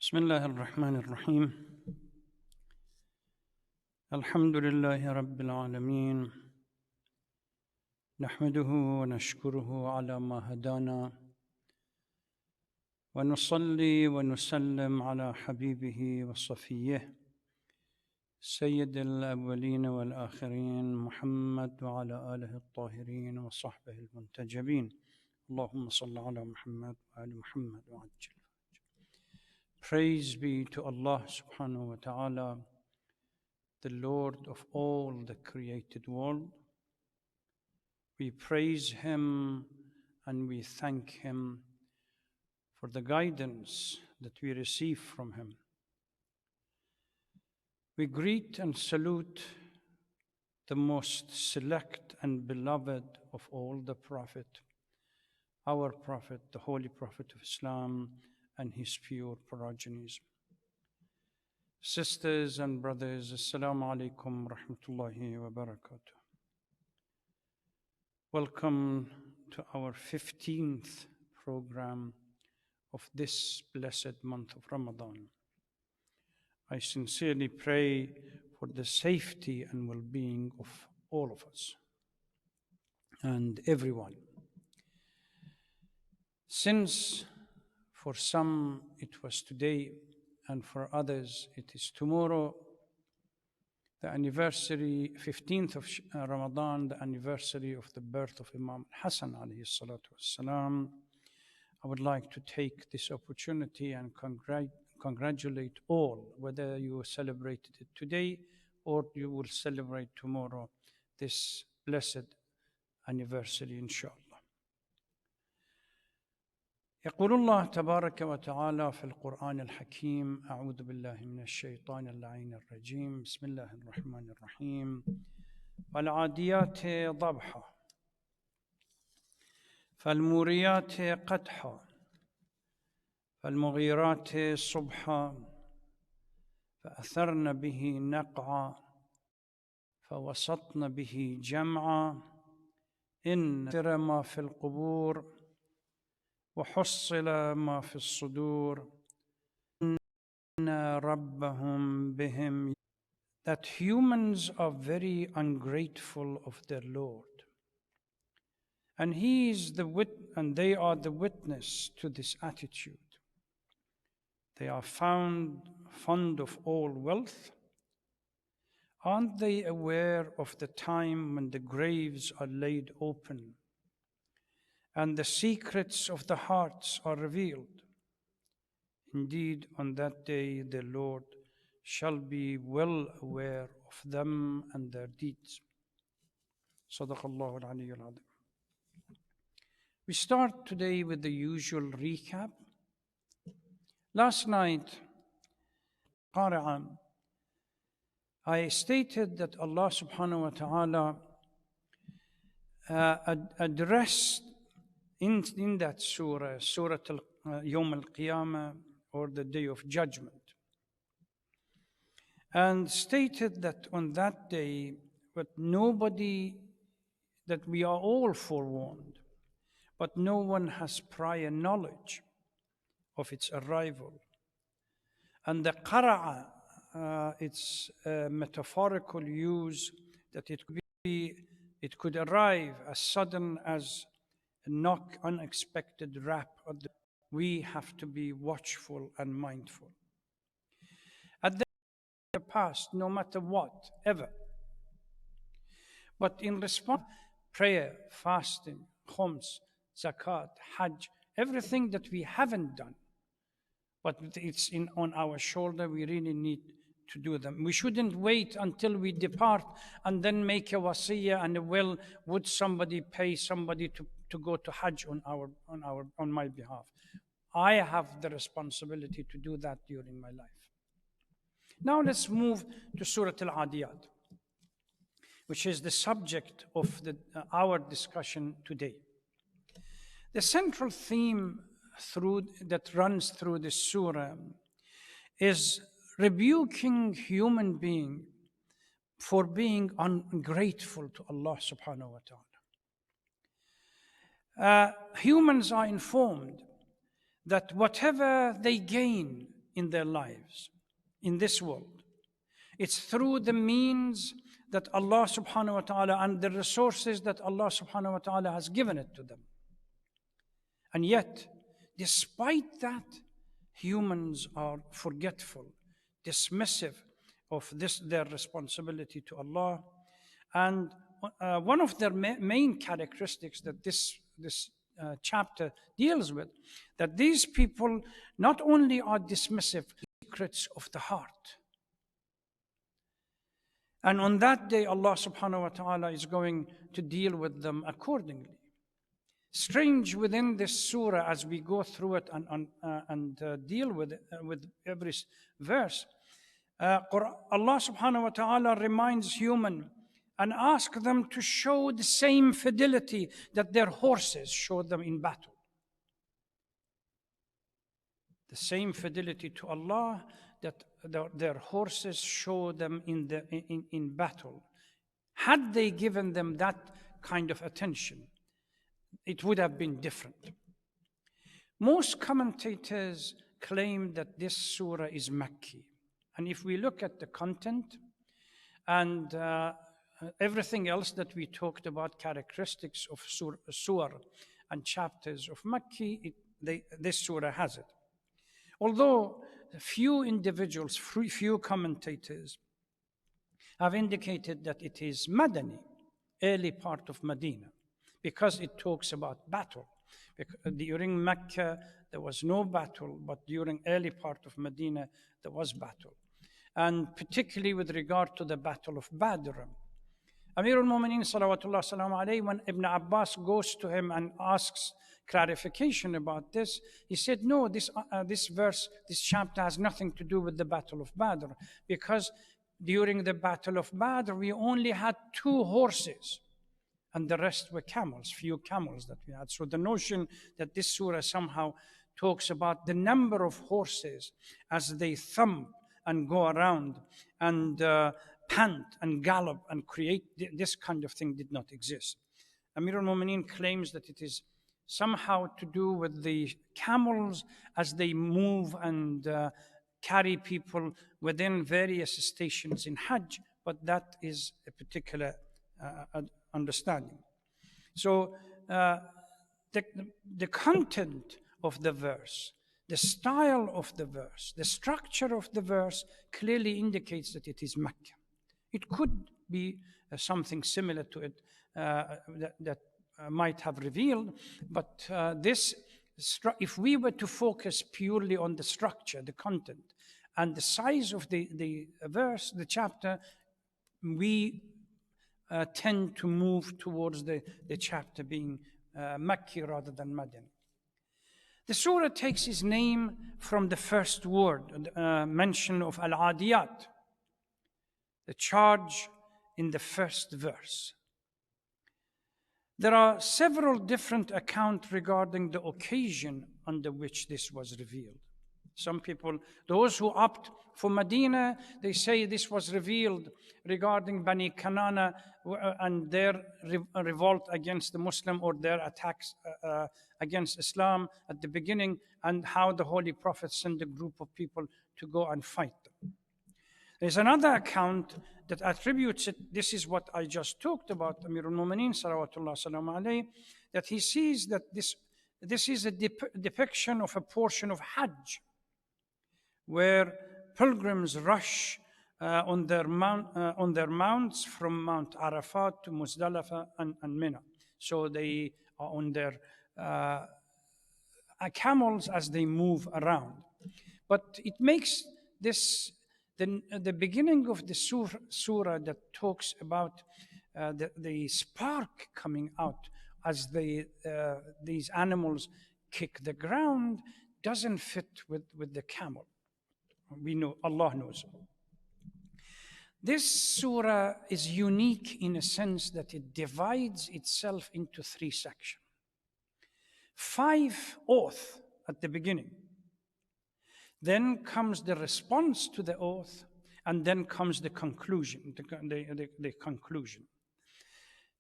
بسم الله الرحمن الرحيم. الحمد لله رب العالمين، نحمده ونشكره على ما هدانا، ونصلي ونسلم على حبيبه وصفيه سيد الأولين والآخرين محمد وعلى آله الطاهرين وصحبه المنتجبين. اللهم صل على محمد وآل محمد وعجل. Praise be to Allah subhanahu wa ta'ala, the Lord of all the created world. We praise Him and we thank Him for the guidance that we receive from Him. We greet and salute the most select and beloved of all the Prophet, our Prophet, the Holy Prophet of Islam, and his pure progenies. Sisters and brothers, Assalamu alaikum rahmatullahi wa barakatuh. Welcome to our 15th program of this blessed month of Ramadan. I sincerely pray for the safety and well-being of all of us and everyone. Since for some it was today and for others it is tomorrow, the anniversary, 15th of Ramadan, the anniversary of the birth of Imam Hassan alayhi salatu wassalam, I would like to take this opportunity and congratulate all, whether you celebrated it today or you will celebrate tomorrow, this blessed anniversary, inshallah. يقول الله تبارك وتعالى في القرآن الحكيم: أعوذ بالله من الشيطان اللعين الرجيم، بسم الله الرحمن الرحيم. والعاديات ضبحا فالموريات قدحا فالمغيرات صبحا فأثرن به نقعا فوسطن به جمعا إن ترى ما في القبور وحصل ما في الصدور إن ربهم بهم. That humans are very ungrateful of their Lord, and they are the witness to this attitude. They are found fond of all wealth. Aren't they aware of the time when the graves are laid open and the secrets of the hearts are revealed? Indeed, on that day the Lord shall be well aware of them and their deeds. Sadaqallahu al-Aliyyul Azim. We start today with the usual recap. Last night, I stated that Allah subhanahu wa ta'ala addressed in that surah, Surah Yawm al-Qiyamah, or the Day of Judgment, and stated that on that day, that we are all forewarned, but no one has prior knowledge of its arrival. And the qara'a, its metaphorical use, that it could arrive as sudden as a knock, unexpected rap. We have to be watchful and mindful. At the past, no matter what, ever. But in response, prayer, fasting, khums, zakat, hajj, everything that we haven't done, but it's on our shoulder, we really need to do them. We shouldn't wait until we depart and then make a wasiyah and a will. Would somebody pay somebody to go to hajj on my behalf? I have the responsibility to do that during my life. Now let's move to Surah Al-Adiyat, which is the subject of our discussion today. The central theme that runs through this surah is rebuking human being for being ungrateful to Allah subhanahu wa ta'ala. Humans are informed that whatever they gain in their lives, in this world. It's through the means that Allah subhanahu wa ta'ala and the resources that Allah subhanahu wa ta'ala has given it to them. And yet, despite that, humans are forgetful, dismissive of their responsibility to Allah. And one of their main characteristics that this chapter deals with, that these people not only are dismissive of the secrets of the heart. And on that day, Allah subhanahu wa ta'ala is going to deal with them accordingly. Strange within this surah, as we go through it and deal with every verse, Allah subhanahu wa ta'ala reminds human and asks them to show the same fidelity that their horses showed them in battle. The same fidelity to Allah that their horses show them in battle. Had they given them that kind of attention, it would have been different. Most commentators claim that this surah is Makki. And if we look at the content and everything else that we talked about, characteristics of surah and chapters of Makki, this surah has it. Although few individuals, few commentators have indicated that it is Madani, early part of Medina, because it talks about battle. During Mecca, there was no battle, but during early part of Medina, there was battle. And particularly with regard to the Battle of Badr. Amir al-Mu'mineen salawatullah salamu alayhi, when Ibn Abbas goes to him and asks clarification about this, he said, no, this verse, this chapter has nothing to do with the Battle of Badr, because during the Battle of Badr, we only had 2 horses, and the rest were camels, few camels that we had. So the notion that this surah somehow talks about the number of horses as they thump and go around and pant and gallop and create this kind of thing did not exist. Amir al-Mu'mineen claims that it is somehow to do with the camels as they move and carry people within various stations in Hajj, but that is a particular understanding. So the content of the verse, the style of the verse, the structure of the verse clearly indicates that it is Mecca. It could be something similar to it that might have revealed, but if we were to focus purely on the structure, the content, and the size of the verse, the chapter, we tend to move towards the chapter being Makki rather than Madani. The surah takes its name from the first word, mention of Al-Adiyat, the charge in the first verse. There are several different accounts regarding the occasion under which this was revealed. Some people, those who opt for Medina, they say this was revealed regarding Bani Kanana and their revolt against the Muslim, or their attacks against Islam at the beginning, and how the Holy Prophet sent a group of people to go and fight them. There's another account that attributes it, this is what I just talked about, Amir al-Mu'mineen salawatullah salamu alayhi, that he sees that this is a depiction of a portion of Hajj, where pilgrims rush on their mounts from Mount Arafat to Muzdalifah and Mina. So they are on their camels as they move around. But it makes this the beginning of the surah that talks about the spark coming out as these animals kick the ground doesn't fit with the camel. We know, Allah knows. This surah is unique in a sense that it divides itself into 3 sections. 5 oaths at the beginning. Then comes the response to the oath, and then comes the conclusion. The conclusion.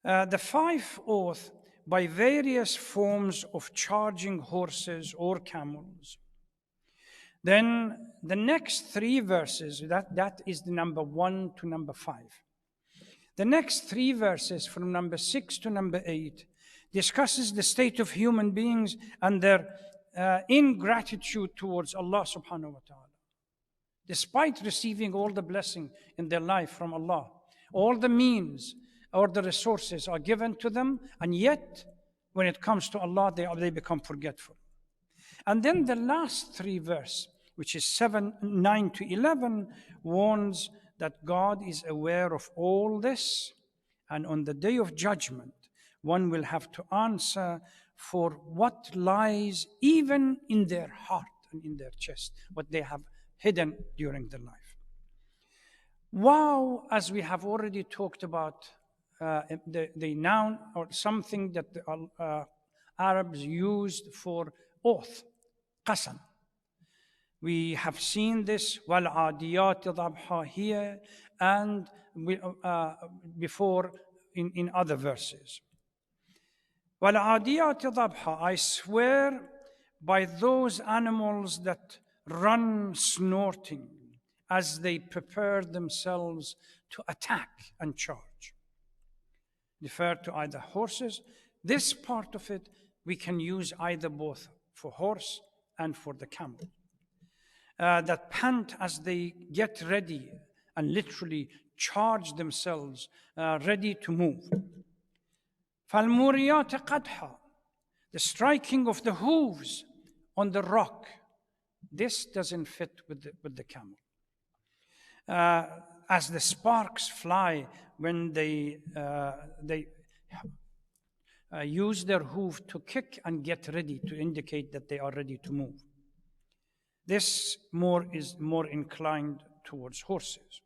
The 5 oaths, by various forms of charging horses or camels, Then the next three verses, that is the number 1 to number 5. The next three verses from number 6 to number 8 discusses the state of human beings and their ingratitude towards Allah subhanahu wa ta'ala. Despite receiving all the blessing in their life from Allah, all the means or the resources are given to them, and yet when it comes to Allah, they become forgetful. And then the last three verses, which is 9 to 11, warns that God is aware of all this, and on the day of judgment, one will have to answer for what lies even in their heart and in their chest, what they have hidden during their life. Wow, as we have already talked about, the noun or something that the Arabs used for oath, qasam. We have seen this وَالْعَادِيَاتِ ضَبْحًا here and before in other verses. وَالْعَادِيَاتِ ضَبْحًا, I swear by those animals that run snorting as they prepare themselves to attack and charge. Refer to either horses. This part of it we can use either both for horse and for the camel. That pant as they get ready and literally charge themselves, ready to move. فَالْمُورِيَاتِ قَدْحًا, the striking of the hooves on the rock. This doesn't fit with the camel. As the sparks fly when they use their hoof to kick and get ready to indicate that they are ready to move. This is more inclined towards horses.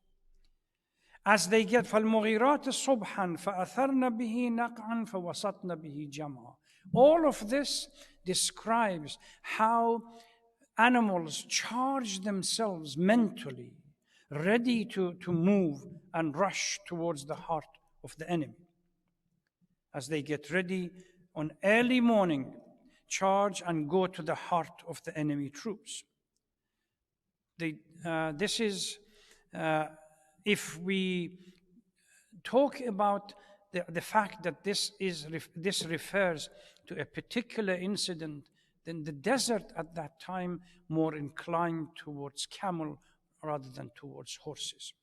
As they get فَالْمُغِيرَاتِ صُبْحًا فَأَثَرْنَ بِهِ نَقْعًا فَوَسَطْنَ بِهِ جَمْعًا. All of this describes how animals charge themselves mentally, ready to move and rush towards the heart of the enemy. As they get ready on early morning, charge and go to the heart of the enemy troops. This is, if we talk about the fact that this refers to a particular incident, then the desert at that time more inclined towards camel rather than towards horses.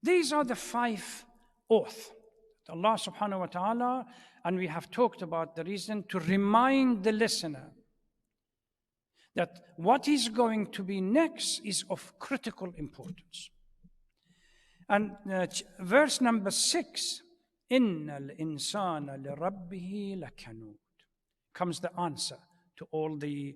These are the 5 oaths. Allah subhanahu wa ta'ala, and we have talked about the reason to remind the listener that what is going to be next is of critical importance. And verse number 6, إِنَّ الْإِنسَانَ لِرَبِّهِ لَكَنُودٌ, comes the answer to all the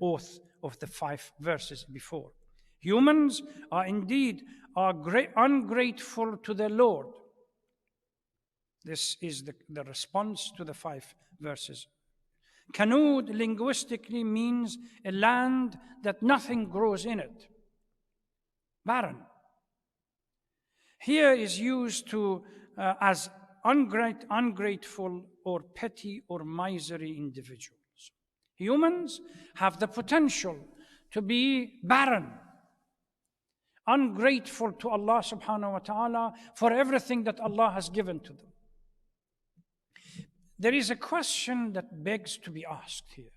oath of the 5 verses before. Humans are indeed ungrateful to their Lord. This is the response to the 5 verses. Kanud linguistically means a land that nothing grows in it. Barren. Here is used as ungrateful or petty or miserly individuals. Humans have the potential to be barren, ungrateful to Allah subhanahu wa ta'ala for everything that Allah has given to them. There is a question that begs to be asked here.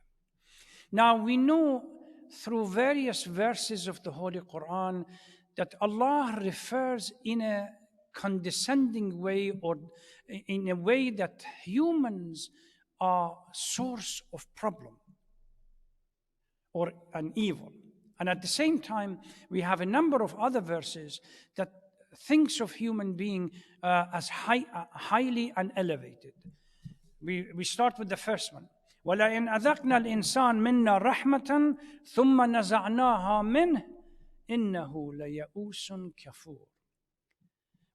Now we know through various verses of the Holy Quran that Allah refers in a condescending way or in a way that humans are source of problem or an evil. And at the same time, we have a number of other verses that thinks of human being as highly and elevated. We start with the first one. وَلَئِنْ أَذَقْنَا الْإِنسَانَ مِنَّا رَحْمَةً ثُمَّ نَزَعْنَاهَا مِنْهُ إِنَّهُ لَيَئُوسٌ كَفُورٌ.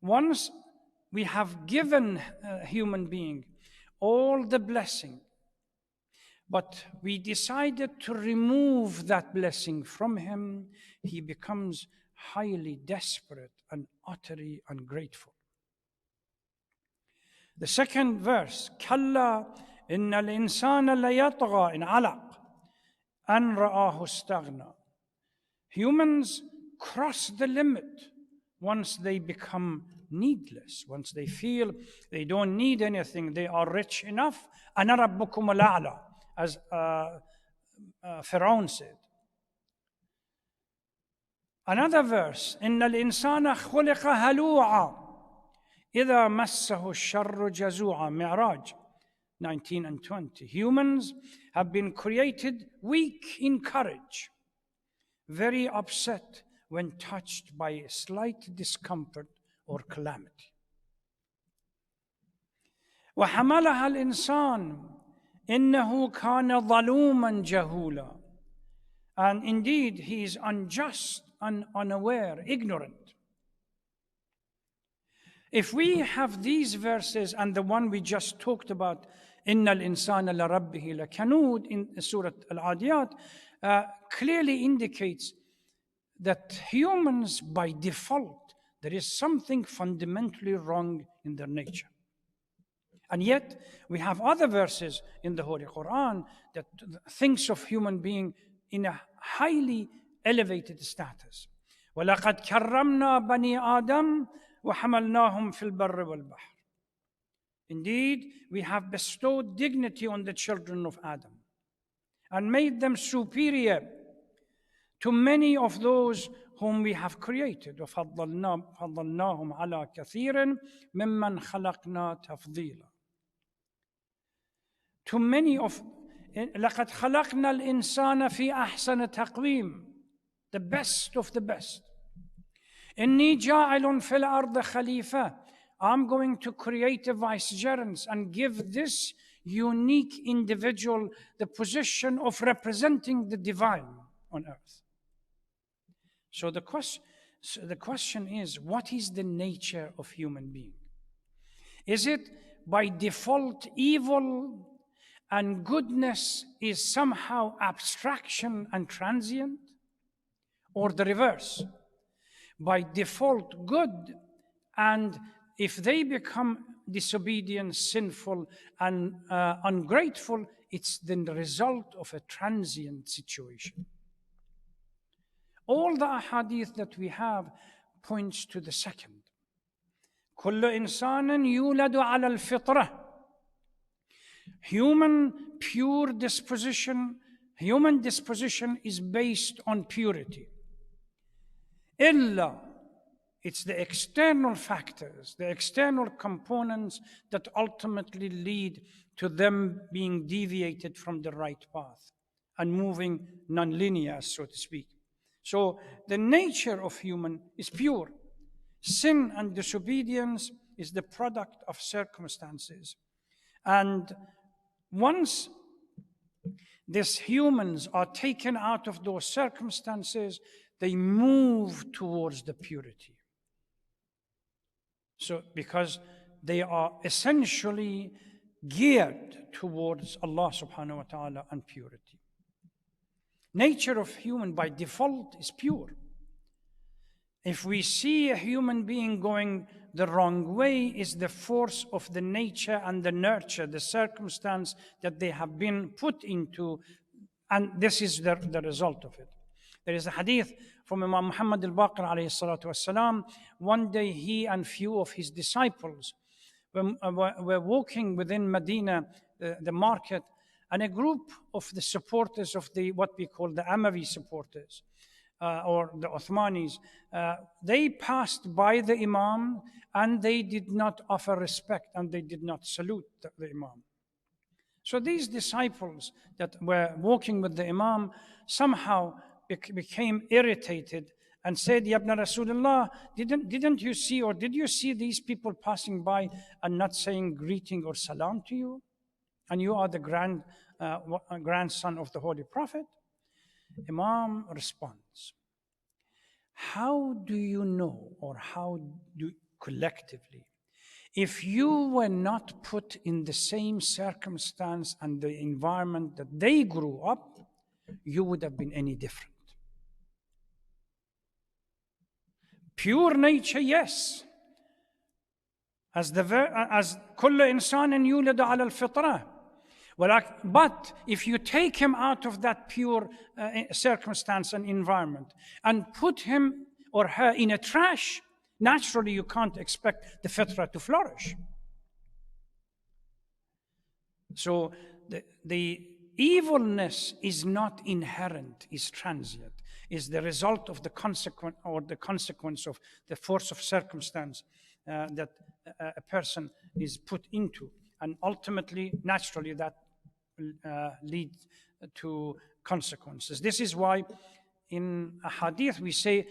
Once we have given a human being all the blessing, but we decided to remove that blessing from him, he becomes highly desperate and utterly ungrateful. The second verse, كَلَّا إِنَّ الْإِنسَانَ لَيَطْغَى إِنْ عَلَقَ أن رآه استغنى. Humans cross the limit once they become needless, once they feel they don't need anything, they are rich enough. أنا ربكم الأعلى, as Pharaoh said. Another verse, إن الإنسان خلق هلوعا إذا مسه الشر جزوعا. Mi'raj 19 and 20. Humans have been created weak in courage, very upset when touched by a slight discomfort or calamity. وحملها الإنسان إنه كان ظلوما جهولا. And indeed, he is unjust and unaware, ignorant. If we have these verses and the one we just talked about, إِنَّ الْإِنسَانَ لَرَبِّهِ لَكَنُودٍ in Surah Al-Adiyat, clearly indicates that humans by default, there is something fundamentally wrong in their nature. And yet, we have other verses in the Holy Quran that thinks of human being in a highly elevated status. وَلَقَدْ كَرَّمْنَا بَنِي آدَمَ وَحَمَلْنَاهُمْ فِي الْبَرِّ وَالْبَحْرِ. Indeed, we have bestowed dignity on the children of Adam and made them superior to many of those whom we have created. وَفَضَّلْنَاهُمْ عَلَى كَثِيرٍ مِمَّنْ خَلَقْنَا تَفْضِيلًا. To many of لَقَدْ خَلَقْنَا الْإِنسَانَ فِي أَحْسَنِ تَقْوِيمٍ, the best of the best. إِنِّي جَاعِلٌ فِي الْأَرْضِ خَلِيفَةً. I'm going to create a vicegerent and give this unique individual the position of representing the divine on earth. So the question is, what is the nature of human being? Is it by default evil and goodness is somehow abstraction and transient? Or the reverse? By default good, and if they become disobedient, sinful, and ungrateful, it's the result of a transient situation. All the ahadith that we have points to the second. كل إنسان يولد على الفطرة. Human disposition is based on purity. إلا, it's the external factors, the external components that ultimately lead to them being deviated from the right path and moving non-linear, so to speak. So the nature of human is pure. Sin and disobedience is the product of circumstances. And once these humans are taken out of those circumstances, they move towards the purity. So, because they are essentially geared towards Allah subhanahu wa ta'ala and purity. Nature of human by default is pure. If we see a human being going the wrong way, is the force of the nature and the nurture, the circumstance that they have been put into, and this is the result of it. There is a hadith from Imam Muhammad al-Baqir alayhi salatu wasalam. One day he and few of his disciples were walking within Medina, the market, and a group of the supporters of what we call the Amavi supporters, or the Uthmanis, they passed by the Imam and they did not offer respect and they did not salute the Imam. So these disciples that were walking with the Imam somehow became irritated and said, Ya ibn Rasulullah, didn't you see, or did you see these people passing by and not saying greeting or salam to you? And you are the grandson of the Holy Prophet? Imam responds, how do you know, or how do collectively, if you were not put in the same circumstance and the environment that they grew up, you would have been any different? Pure nature, yes. As كل إنسان يولد على الفطرة. But if you take him out of that pure circumstance and environment and put him or her in a trash, naturally you can't expect the fitra to flourish. So the evilness is not inherent, is transient, is the result of the consequence of the force of circumstance that a person is put into. And ultimately, naturally, that leads to consequences. This is why in a hadith we say,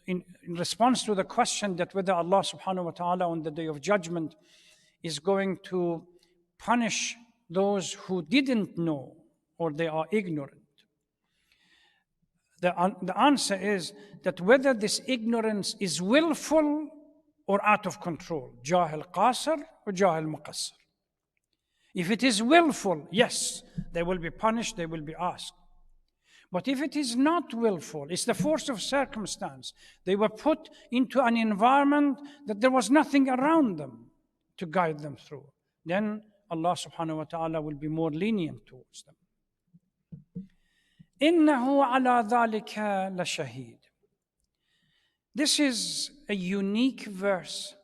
in response to the question that whether Allah subhanahu wa ta'ala on the day of judgment is going to punish those who didn't know or they are ignorant. The answer is that whether this ignorance is willful or out of control, jahil qasir or jahil muqassir. If it is willful, yes, they will be punished, they will be asked. But if it is not willful, it's the force of circumstance. They were put into an environment that there was nothing around them to guide them through. Then Allah subhanahu wa ta'ala will be more lenient towards them. إِنَّهُ عَلَى ذَلِكَ لَشَهِيدٌ. This is a unique verse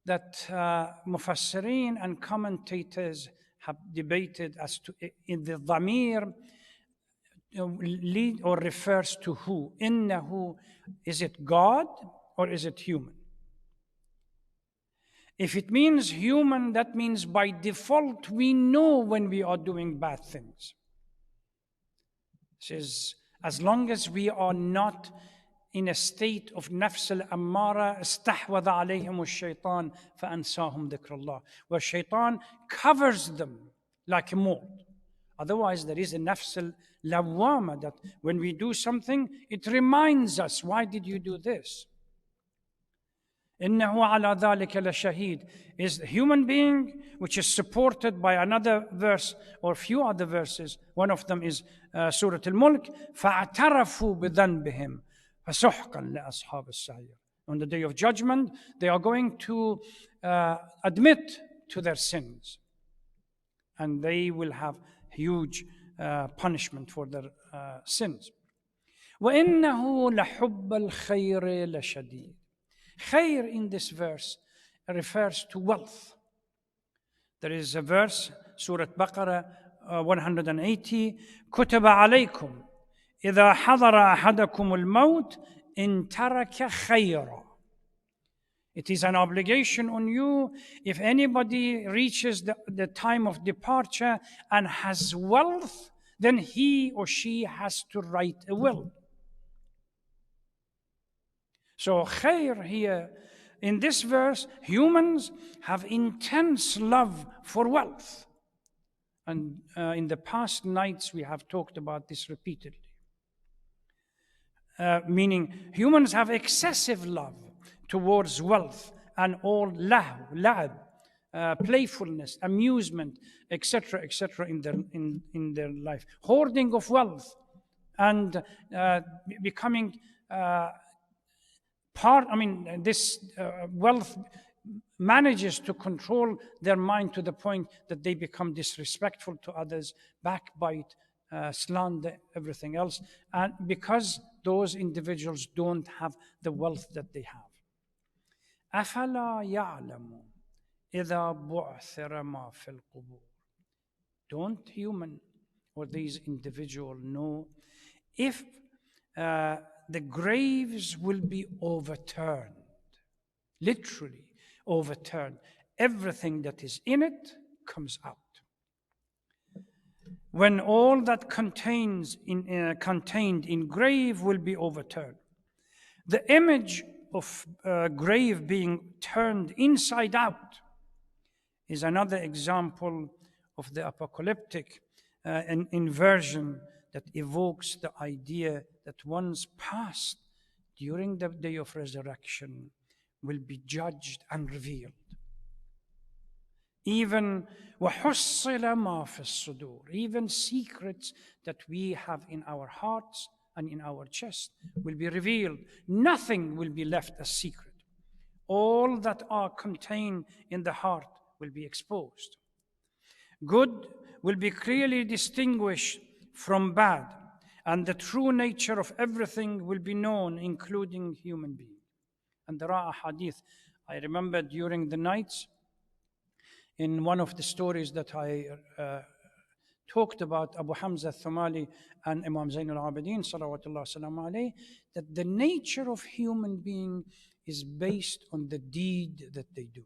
that mufassirin and commentators have debated as to in the dhamir lead or refers to who. إِنَّهُ, is it God or is it human? If it means human, that means by default we know when we are doing bad things. This is as long as we are not in a state of nafs al-ammara, استحوذ عليهم الشيطان فأنساهم ذكر الله, where shaitan covers them like a mold. Otherwise, there is a nafs al-lawwama that when we do something, it reminds us, why did you do this? إِنَّهُ عَلَى ذَلِكَ لَشَهِيدٌ is the human being, which is supported by another verse or a few other verses. One of them is Surah Al-Mulk, فَاعْتَرَفُوا بِذَنْبِهِمْ فَسُحْقًا لِأَصْحَابِ السَّعِيرِ. On the day of judgment, they are going to admit to their sins. And they will have huge punishment for their sins. وَإِنَّهُ لَحُبَّ الْخَيْرِ لَشَدِيدٌ. Khair in this verse refers to wealth. There is a verse, Surah Baqarah 180, كُتِبَ عَلَيْكُمْ إِذَا حَضَرَ أَحَدَكُمُ الْمَوْتِ إِن تَرَكَ خَيْرًا. It is an obligation on you, if anybody reaches the time of departure and has wealth, then he or she has to write a will. So khair here, in this verse, humans have intense love for wealth. And in the past nights, we have talked about this repeatedly. Meaning, humans have excessive love towards wealth and all la'ab, playfulness, amusement, etc., in their life. Hoarding of wealth and becoming this wealth manages to control their mind to the point that they become disrespectful to others, backbite, slander, everything else, and because those individuals don't have the wealth that they have. أَفَلَا يَعْلَمُ إِذَا بُعْثِرَ مَا فِي الْقُبُورِ. Don't human or these individuals know if the graves will be overturned, literally overturned. Everything that is in it comes out. When all that contained in grave will be overturned. The image of grave being turned inside out is another example of the apocalyptic inversion that evokes the idea that one's past during the day of resurrection will be judged and revealed. Even وَحُصِّلَ مَا فِي الصُّدُورِ, even secrets that we have in our hearts and in our chest will be revealed. Nothing will be left a secret. All that are contained in the heart will be exposed. Good will be clearly distinguished from bad, and the true nature of everything will be known, including human beings. And there are a hadith. I remember during the nights, in one of the stories that I talked about Abu Hamza al-Thumali and Imam Zain al-Abidin, salawatullah salamu alayhi, that the nature of human being is based on the deed that they do.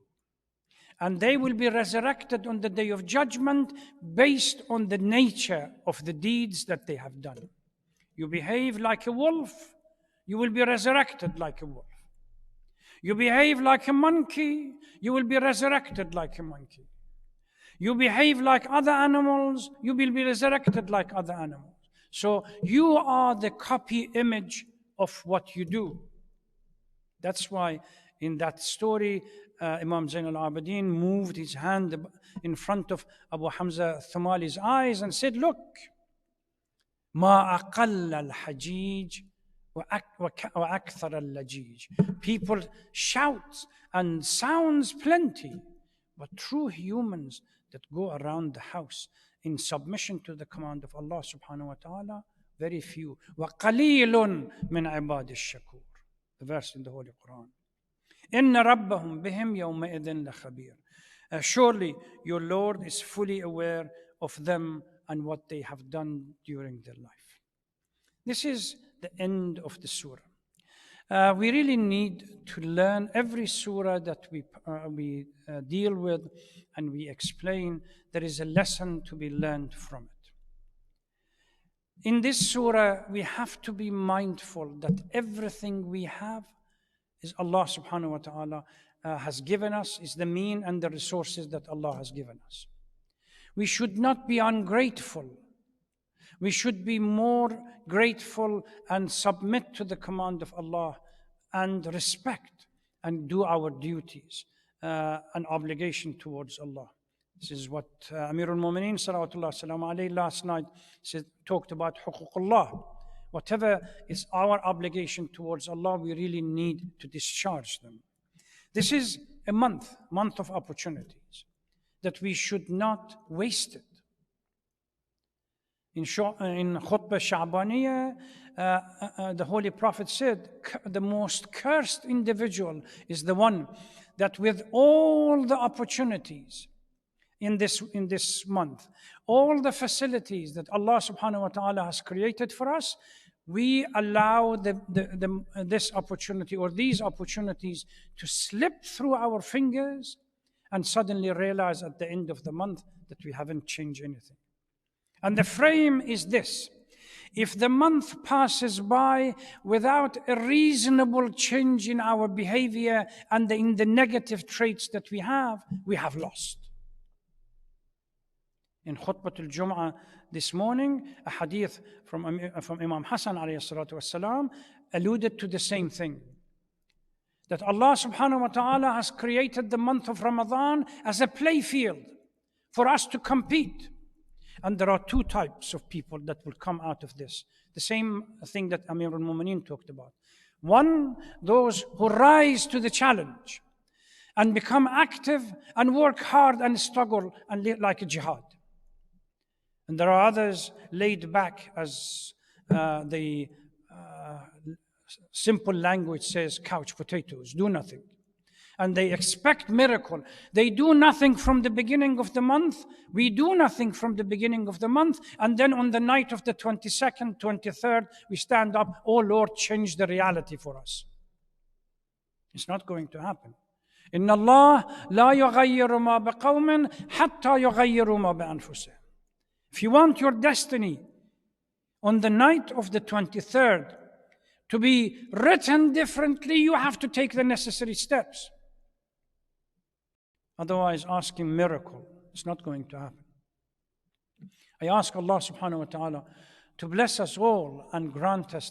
And they will be resurrected on the day of judgment based on the nature of the deeds that they have done. You behave like a wolf, you will be resurrected like a wolf. You behave like a monkey, you will be resurrected like a monkey. You behave like other animals, you will be resurrected like other animals. So you are the copy image of what you do. That's why in that story, Imam Zain al-Abidin moved his hand in front of Abu Hamza al-Thumali's eyes and said, look, ما أقل الحجيج وأكثر اللجيج. People shout and sounds plenty, but true humans that go around the house in submission to the command of Allah subhanahu wa ta'ala, very few. وَقَلِيلٌ مِنْ عِبَادِ الشَّكُورِ. The verse in the Holy Quran. إِنَّ رَبَّهُمْ بِهِمْ يَوْمَئِذٍ لَخَبِيرٌ. Surely your Lord is fully aware of them and what they have done during their life. This is the end of the surah. We really need to learn every surah that we deal with and we explain. There is a lesson to be learned from it. In this surah, we have to be mindful that everything we have is Allah subhanahu wa ta'ala has given us, is the mean and the resources that Allah has given us. We should not be ungrateful. We should be more grateful and submit to the command of Allah and respect and do our duties and obligation towards Allah. This is what Amir al-Mu'mineen salawatullah salamu alayhi last night talked about huququllah. Whatever is our obligation towards Allah, we really need to discharge them. This is a month of opportunities that we should not waste it. In Khutbah Sha'baniyah, the Holy Prophet said, the most cursed individual is the one that with all the opportunities in this month, all the facilities that Allah subhanahu wa ta'ala has created for us, we allow this opportunity or these opportunities to slip through our fingers and suddenly realize at the end of the month that we haven't changed anything. And the frame is this: if the month passes by without a reasonable change in our behavior and in the negative traits that we have lost. In Khutbatul Jum'ah this morning, a hadith from Imam Hassan alayhi salatu wassalam alluded to the same thing. That Allah subhanahu wa ta'ala has created the month of Ramadan as a playfield for us to compete. And there are two types of people that will come out of this. The same thing that Amir al-Mu'mineen talked about. One, those who rise to the challenge and become active and work hard and struggle and live like a jihad. And there are others laid back, as the simple language says, couch potatoes, do nothing. And they expect miracle. They do nothing from the beginning of the month. We do nothing from the beginning of the month. And then on the night of the 22nd, 23rd, we stand up, oh Lord, change the reality for us. It's not going to happen. إِنَّ اللَّهَ لَا يُغَيِّرُ مَا بِقَوْمٍ حَتَّى يُغَيِّرُوا مَا بِأَنفُسِهِمْ. If you want your destiny on the night of the 23rd to be written differently, you have to take the necessary steps. Otherwise, asking miracle, it's not going to happen. I ask Allah subhanahu wa ta'ala to bless us all and grant us